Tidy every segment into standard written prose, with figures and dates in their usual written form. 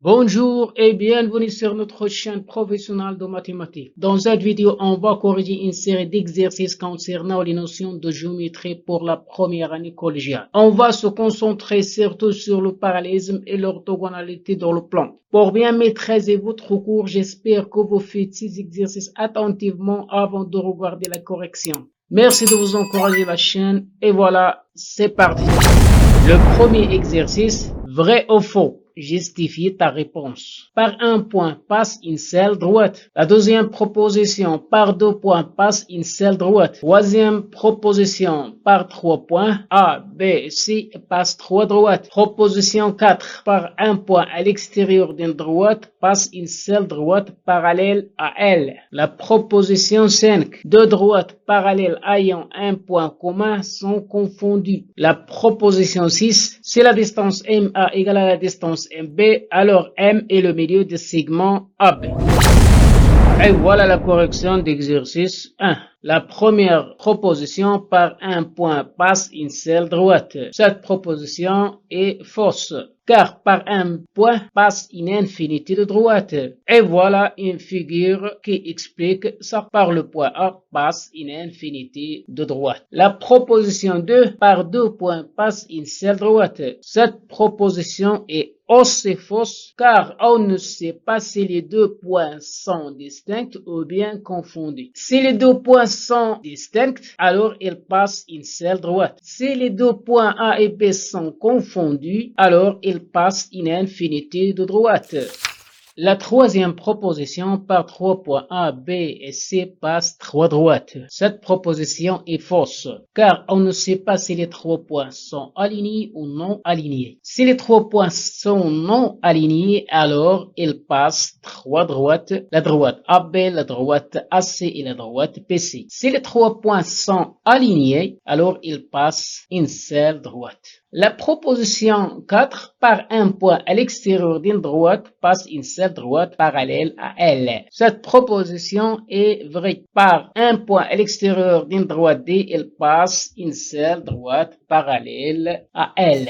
Bonjour et bienvenue sur notre chaîne professionnelle de mathématiques. Dans cette vidéo, on va corriger une série d'exercices concernant les notions de géométrie pour la première année collégiale. On va se concentrer surtout sur le parallélisme et l'orthogonalité dans le plan. Pour bien maîtriser votre cours, j'espère que vous faites ces exercices attentivement avant de regarder la correction. Merci de vous encourager la chaîne et voilà, c'est parti. Le premier exercice, vrai ou faux? Justifie ta réponse. Par un point, passe une seule droite. La deuxième proposition, par deux points, passe une seule droite. Troisième proposition, par trois points, A, B, C, passe trois droites. Proposition 4, par un point à l'extérieur d'une droite, passe une seule droite parallèle à elle. La proposition 5, deux droites parallèles ayant un point commun sont confondues. La proposition 6, si la distance MA égale à la distance MB, alors M est le milieu du segment AB. Et voilà la correction d'exercice 1. La première proposition, par un point passe une seule droite. Cette proposition est fausse, car par un point passe une infinité de droites. Et voilà une figure qui explique ça. Par le point A passe une infinité de droites. La proposition 2, par deux points passe une seule droite. Cette proposition est aussi fausse, car on ne sait pas si les deux points sont distincts ou bien confondus. Si les deux points sont distincts, alors ils passent une seule droite. Si les deux points A et B sont confondus, alors ils passent une infinité de droites. La troisième proposition, par trois points A, B et C passe trois droites. Cette proposition est fausse, car on ne sait pas si les trois points sont alignés ou non alignés. Si les trois points sont non alignés, alors ils passent trois droites, la droite AB, la droite AC et la droite BC. Si les trois points sont alignés, alors ils passent une seule droite. La proposition 4, par un point à l'extérieur d'une droite, passe une seule droite parallèle à elle. Cette proposition est vraie. Par un point à l'extérieur d'une droite D, il passe une seule droite parallèle à elle.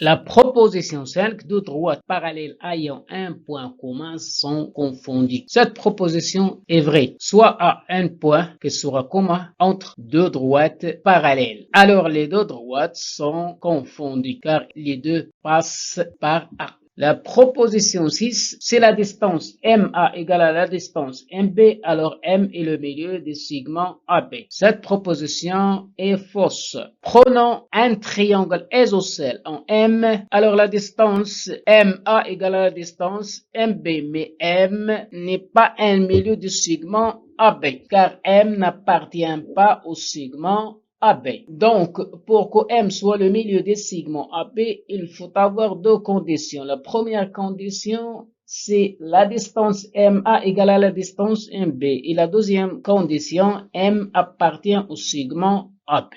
La proposition 5, deux droites parallèles ayant un point commun sont confondues. Cette proposition est vraie, soit à un point qui sera commun entre deux droites parallèles. Alors les deux droites sont confondues car les deux passent par A. La proposition 6, si la distance MA égale à la distance MB, alors M est le milieu du segment AB. Cette proposition est fausse. Prenons un triangle isocèle en M, alors la distance MA égale à la distance MB, mais M n'est pas un milieu du segment AB, car M n'appartient pas au segment AB. Donc, pour que M soit le milieu des segments AB, il faut avoir deux conditions. La première condition, c'est la distance MA égale à la distance MB. Et la deuxième condition, M appartient au segment AB.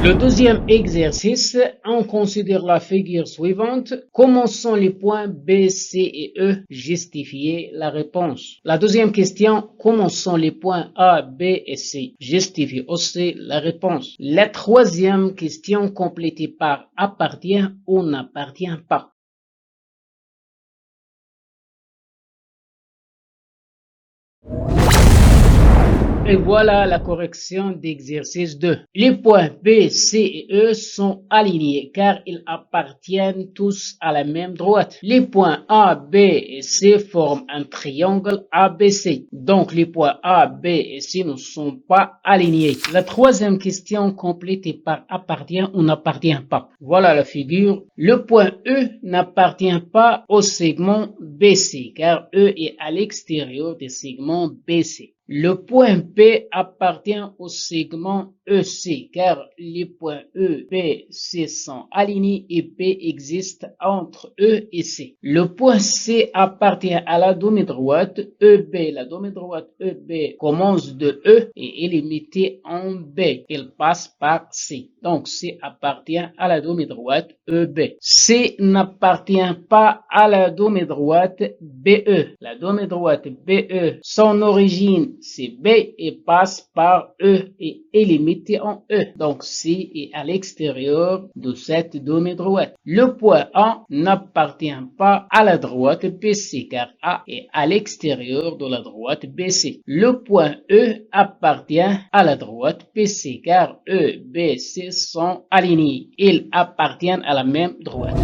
Le deuxième exercice, on considère la figure suivante. Comment sont les points B, C et E? Justifiez la réponse. La deuxième question, comment sont les points A, B et C? Justifiez aussi la réponse. La troisième question, complétée par appartient ou n'appartient pas. Et voilà la correction d'exercice 2. Les points B, C et E sont alignés car ils appartiennent tous à la même droite. Les points A, B et C forment un triangle ABC. Donc les points A, B et C ne sont pas alignés. La troisième question complétée par appartient ou n'appartient pas. Voilà la figure. Le point E n'appartient pas au segment BC car E est à l'extérieur du segment BC. Le point P appartient au segment EC car les points E, B, C sont alignés et P existe entre E et C. Le point C appartient à la demi-droite EB. La demi-droite EB commence de E et est limitée en B. Elle passe par C. Donc C appartient à la demi-droite EB. C n'appartient pas à la demi-droite BE. La demi-droite BE, son origine CB et passe par E et est limité en E. Donc C est à l'extérieur de cette donnée droite. Le point A n'appartient pas à la droite BC car A est à l'extérieur de la droite BC. Le point E appartient à la droite BC car E, B, C sont alignés. Ils appartiennent à la même droite.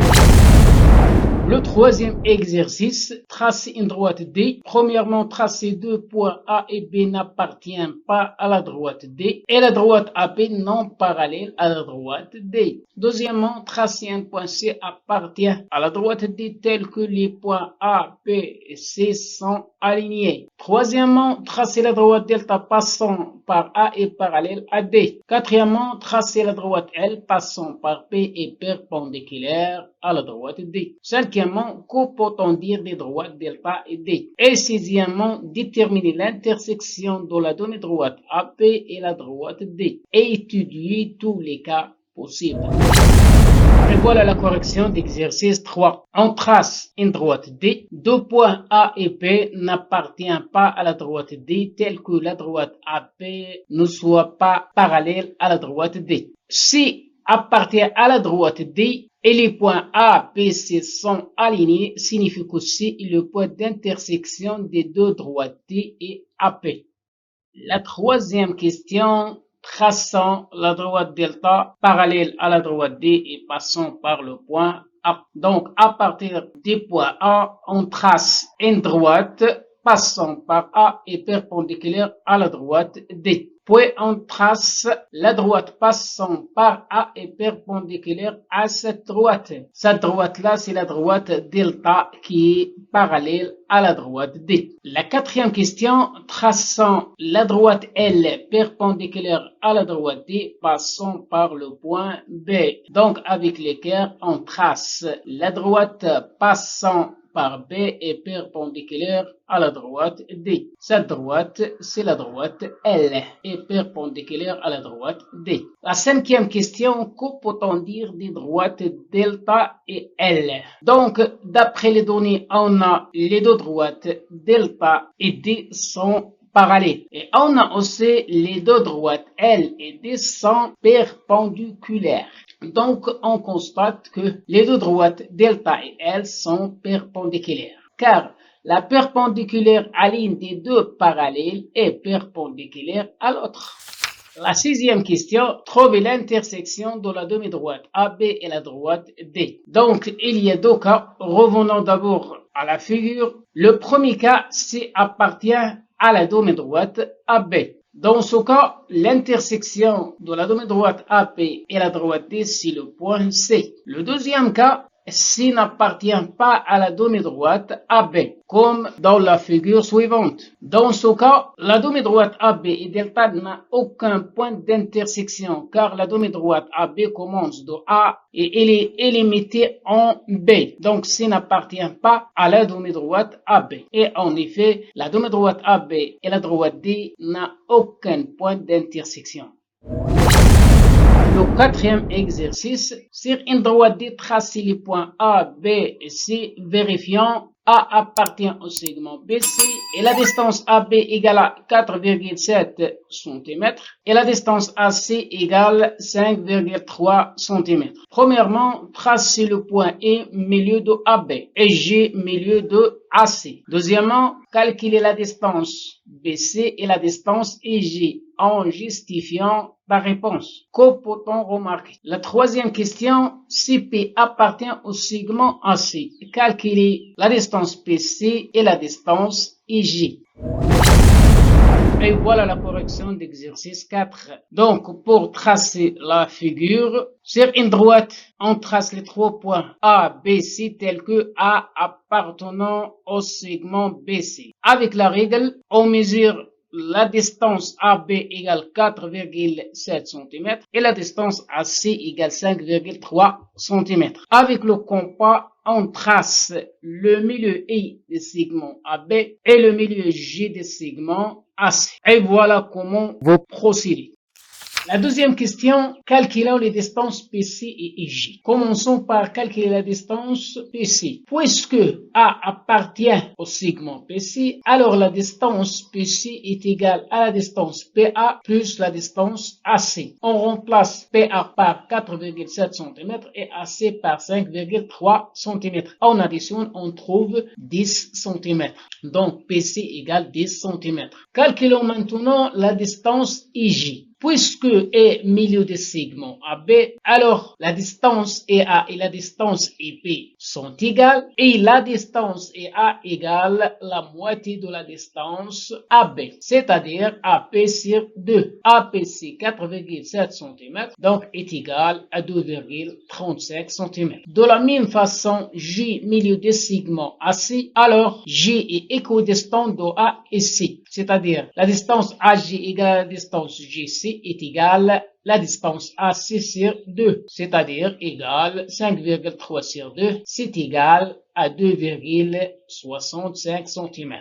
Le troisième exercice, tracer une droite D. Premièrement, tracer deux points A et B n'appartiennent pas à la droite D et la droite AB non parallèle à la droite D. Deuxièmement, tracer un point C appartient à la droite D tel que les points A, B et C sont alignés. Troisièmement, tracer la droite delta passant par A et parallèle à D. Quatrièmement, tracer la droite L passant par P et perpendiculaire à la droite D. Cinquièmement, que peut-on dire des droites delta et D? Et sixièmement, déterminer l'intersection de la donnée droite AP et la droite D et étudier tous les cas possibles. Et voilà la correction d'exercice 3. On trace une droite D. Deux points A et B n'appartiennent pas à la droite D tel que la droite AP ne soit pas parallèle à la droite D. Si appartient à la droite D et les points A, B, C sont alignés, signifie que C est le point d'intersection des deux droites D et AP. La troisième question, traçant la droite delta parallèle à la droite D et passant par le point A. Donc, à partir des points A, on trace une droite passant par A et perpendiculaire à la droite D. Puis on trace la droite passant par A et perpendiculaire à cette droite. Cette droite-là, c'est la droite delta qui est parallèle à la droite D. La quatrième question, traçant la droite L perpendiculaire à la droite D, passant par le point B. Donc, avec l'équerre, on trace la droite passant par B est perpendiculaire à la droite D. Cette droite, c'est la droite L, est perpendiculaire à la droite D. La cinquième question, que peut-on dire des droites delta et L? Donc, d'après les données, on a les deux droites delta et D sont parallèles. Et on a aussi les deux droites L et D sont perpendiculaires. Donc, on constate que les deux droites delta et L sont perpendiculaires, car la perpendiculaire à l'une des deux parallèles est perpendiculaire à l'autre. La sixième question, trouver l'intersection de la demi-droite AB et la droite D. Donc, il y a deux cas. Revenons d'abord à la figure. Le premier cas, c'est appartient à la demi-droite AB. Dans ce cas, l'intersection de la demi-droite AP et la droite D, c'est le point C. Le deuxième cas, C n'appartient pas à la demi-droite AB, comme dans la figure suivante. Dans ce cas, la demi-droite AB et delta n'a aucun point d'intersection, car la demi-droite AB commence de A et elle est limitée en B. Donc, C n'appartient pas à la demi-droite AB. Et en effet, la demi-droite AB et la droite D n'a aucun point d'intersection. Le quatrième exercice, sur une droite D, tracer les points A, B et C, vérifiant A appartient au segment BC et la distance AB égale à 4,7 cm et la distance AC égale 5,3 cm. Premièrement, tracer le point E milieu de AB et G milieu de AC. Deuxièmement, calculer la distance BC et la distance EG en justifiant la réponse. Que peut-on remarquer? La troisième question, si P appartient au segment AC, calculer la distance PC et la distance EG. Et voilà la correction d'exercice 4. Donc, pour tracer la figure, sur une droite, on trace les trois points A, B, C tels que A appartenant au segment BC. Avec la règle, on mesure la distance AB égale 4,7 cm et la distance AC égale 5,3 cm. Avec le compas, on trace le milieu I des segments AB et le milieu G des segments AC. Et voilà comment vous procédez. La deuxième question, calculons les distances PC et IJ. Commençons par calculer la distance PC. Puisque A appartient au segment PC, alors la distance PC est égale à la distance PA plus la distance AC. On remplace PA par 4,7 cm et AC par 5,3 cm. En addition, on trouve 10 cm. Donc PC égale 10 cm. Calculons maintenant la distance IJ. Puisque est milieu de segment AB, alors la distance EA et la distance EP sont égales et la distance EA égale la moitié de la distance AB, c'est-à-dire AP sur 2. AP c'est 4,7 cm, donc est égal à 2,35 cm. De la même façon, J milieu de segment AC, alors J est équidistant de A et C, c'est-à-dire la distance AJ égale à la distance GC est égale à la distance AC sur 2, c'est-à-dire égale 5,3 sur 2, c'est égal à 2,65 cm.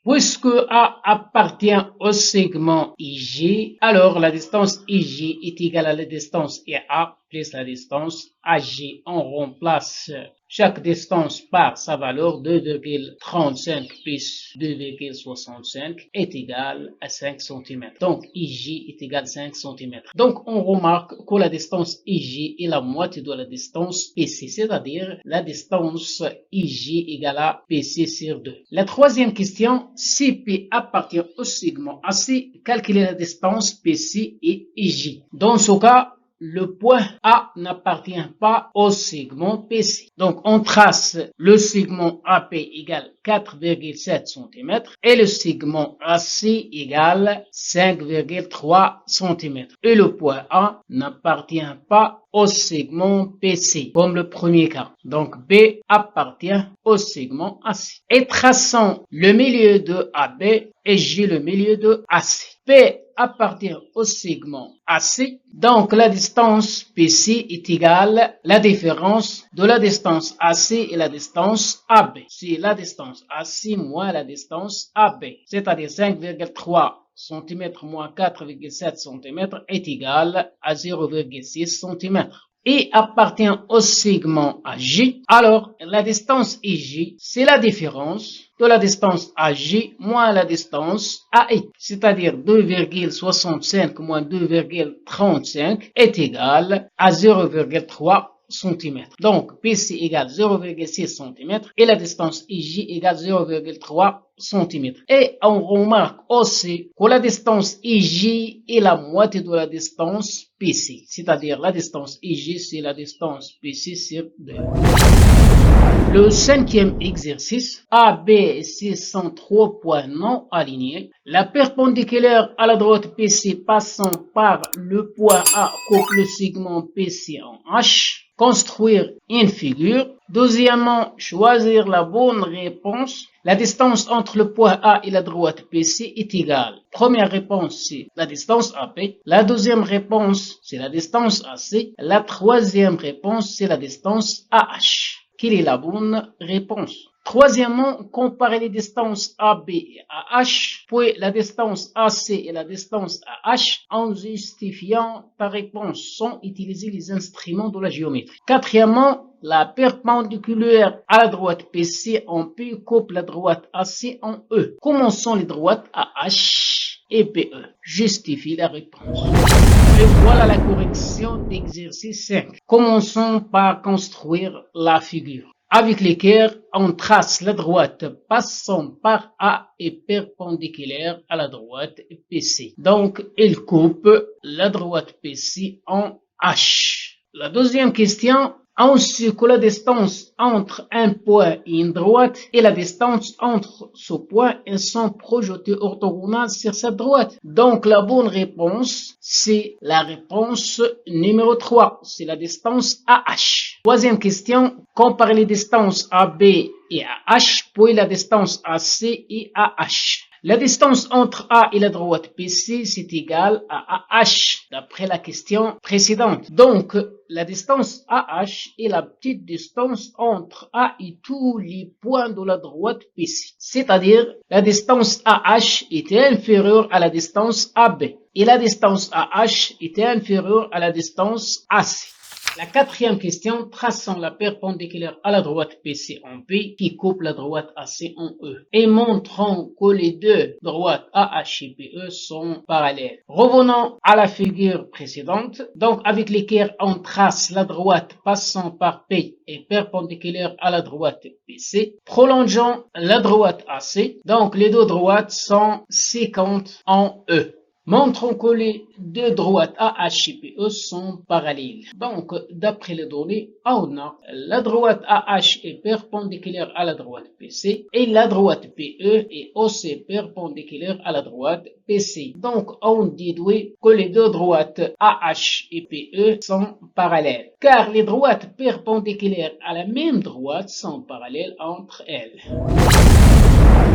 Puisque A appartient au segment IJ, alors la distance IJ est égale à la distance EA plus la distance AJ. On remplace chaque distance par sa valeur, 2,35 plus 2,65 est égal à 5 cm. Donc, IJ est égal à 5 cm. Donc, on remarque que la distance IJ est la moitié de la distance PC, c'est-à-dire la distance IJ égale à PC sur 2. La troisième question, si P appartient au segment AC, calculer la distance PC et IJ. Dans ce cas, le point A n'appartient pas au segment PC. Donc, on trace le segment AP égale 4,7 cm et le segment AC égale 5,3 cm. Et le point A n'appartient pas au segment PC, comme le premier cas. Donc, B appartient au segment AC. Et traçons le milieu de AB et J le milieu de AC. P appartient au segment AC, donc la distance PC est égale à la différence de la distance AC et la distance AB. C'est la distance AC moins la distance AB, c'est-à-dire 5,3 cm moins 4,7 cm est égal à 0,6 cm. Et appartient au segment AJ, alors la distance IJ, c'est la différence de la distance AJ moins la distance AI, c'est-à-dire 2,65 moins 2,35 est égal à 0,3 cm. Donc, PC égale 0,6 cm et la distance IJ égale 0,3 cm. Et on remarque aussi que la distance IJ est la moitié de la distance PC, c'est-à-dire la distance IJ c'est la distance PC sur 2. Le cinquième exercice, AB et C sont 3 points non alignés. La perpendiculaire à la droite PC passant par le point A coupe le segment PC en H. Construire une figure. Deuxièmement, choisir la bonne réponse. La distance entre le point A et la droite PC est égale. Première réponse, c'est la distance AP. La deuxième réponse, c'est la distance AC. La troisième réponse, c'est la distance AH. Quelle est la bonne réponse? Troisièmement, comparer les distances AB et AH, puis la distance AC et la distance AH en justifiant ta réponse sans utiliser les instruments de la géométrie. Quatrièmement, la perpendiculaire à la droite PC en P coupe la droite AC en E. Commençons les droites AH et PE. Justifie la réponse. Et voilà la correction d'exercice 5. Commençons par construire la figure. Avec l'équerre, on trace la droite passant par A et perpendiculaire à la droite PC. Donc, il coupe la droite PC en H. La deuxième question, on sait que la distance entre un point et une droite et la distance entre ce point et sont projetées orthogonales sur cette droite. Donc, la bonne réponse, c'est la réponse numéro 3. C'est la distance AH. Troisième question, comparer les distances AB et AH, puis la distance AC et AH. La distance entre A et la droite BC, c'est égal à AH, d'après la question précédente. Donc, la distance AH est la petite distance entre A et tous les points de la droite BC. C'est-à-dire, la distance AH était inférieure à la distance AB. Et la distance AH était inférieure à la distance AC. La quatrième question, traçons la perpendiculaire à la droite PC en P qui coupe la droite AC en E et montrons que les deux droites AH et PE sont parallèles. Revenons à la figure précédente, donc avec lesquelles on trace la droite passant par P et perpendiculaire à la droite PC. Prolongeons la droite AC, donc les deux droites sont séquentes en E. Montrons que les deux droites AH et PE sont parallèles. Donc, d'après les données, on a la droite AH est perpendiculaire à la droite PC et la droite PE est aussi perpendiculaire à la droite PC. Donc, on déduit que les deux droites AH et PE sont parallèles, car les droites perpendiculaires à la même droite sont parallèles entre elles.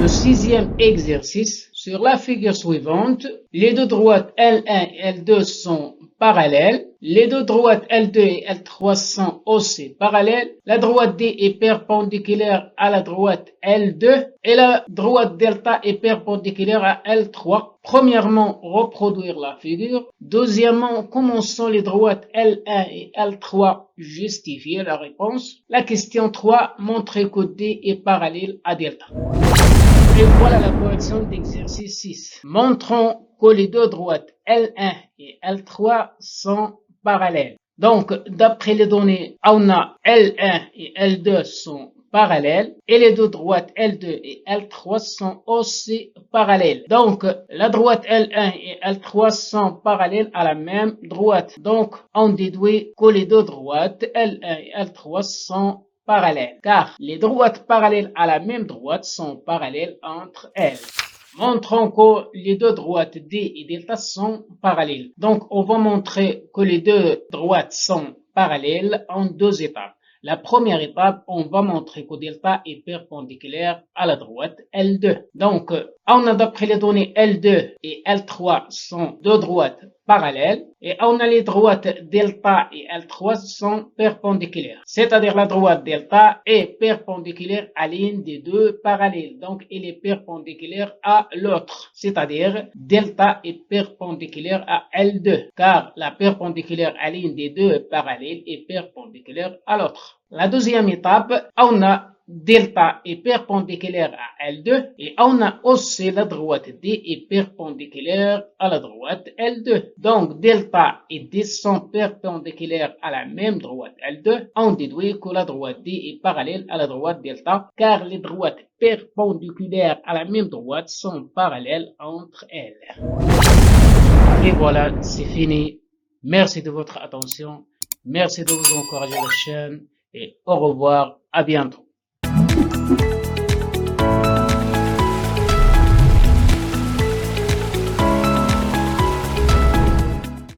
Le sixième exercice, sur la figure suivante, les deux droites L1 et L2 sont parallèles, les deux droites L2 et L3 sont aussi parallèles, la droite D est perpendiculaire à la droite L2 et la droite delta est perpendiculaire à L3. Premièrement, reproduire la figure. Deuxièmement, commençons les droites L1 et L3, justifier la réponse. La question 3, montrer que D est parallèle à delta. Et voilà la correction d'exercice 6. Montrons que les deux droites L1 et L3 sont parallèles. Donc, d'après les données, on a L1 et L2 sont parallèles et les deux droites L2 et L3 sont aussi parallèles. Donc, la droite L1 et L3 sont parallèles à la même droite. Donc, on déduit que les deux droites L1 et L3 sont parallèles, car les droites parallèles à la même droite sont parallèles entre elles. Montrons que les deux droites D et delta sont parallèles. Donc, on va montrer que les deux droites sont parallèles en deux étapes. La première étape, on va montrer que delta est perpendiculaire à la droite L2. Donc, on a d'après les données L2 et L3 sont deux droites parallèles et on a les droites delta et L3 sont perpendiculaires. C'est-à-dire la droite delta est perpendiculaire à l'une des deux parallèles. Donc, elle est perpendiculaire à l'autre. C'est-à-dire delta est perpendiculaire à L2 car la perpendiculaire à l'une des deux parallèles est perpendiculaire à l'autre. La deuxième étape, on a delta est perpendiculaire à L2 et on a aussi la droite D est perpendiculaire à la droite L2. Donc, delta et D sont perpendiculaires à la même droite L2. On déduit que la droite D est parallèle à la droite delta car les droites perpendiculaires à la même droite sont parallèles entre elles. Et voilà, c'est fini. Merci de votre attention. Merci de vous encourager la chaîne et au revoir, à bientôt.